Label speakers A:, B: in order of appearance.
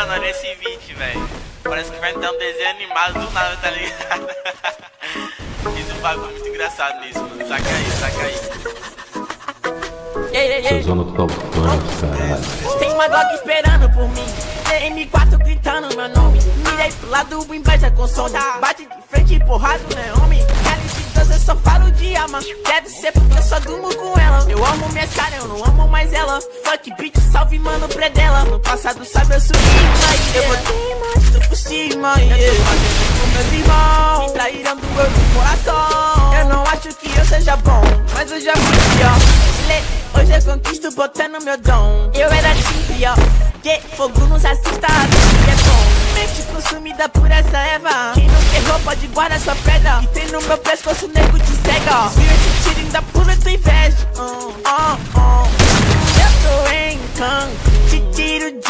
A: Mano, olha esse vídeo, velho. Parece que vai ter um desenho animado do nada, tá ligado? Fiz um bagulho muito engraçado nisso, mano. Saca aí.
B: Essa zona total punk, caralho.
C: Tem uma Glock esperando por mim, M4 gritando meu nome. Mirei pro lado, o inveja consome. Bate de frente, porrada, né, homem? Eu só falo de alma, deve ser porque eu só durmo com ela. Eu amo minhas caras, eu não amo mais ela. Fuck bitch, salve mano, predela. No passado sabe eu subi, mas eu botei mais, tô por cima, yeah. Eu tô fazendo com meus irmãos, me traíram do meu coração. Eu não acho que eu seja bom, mas eu já fui pior. Hoje eu conquisto botando meu dom. Eu era assim pior, fogo nos assista, assim é bom. Mente consumida por essa erva. Quem não errou pode guardar sua pedra. Que tem no meu pescoço, nego de cega. Desvio esse tiro ainda pula tua inveja. Eu tô em canto, te tiro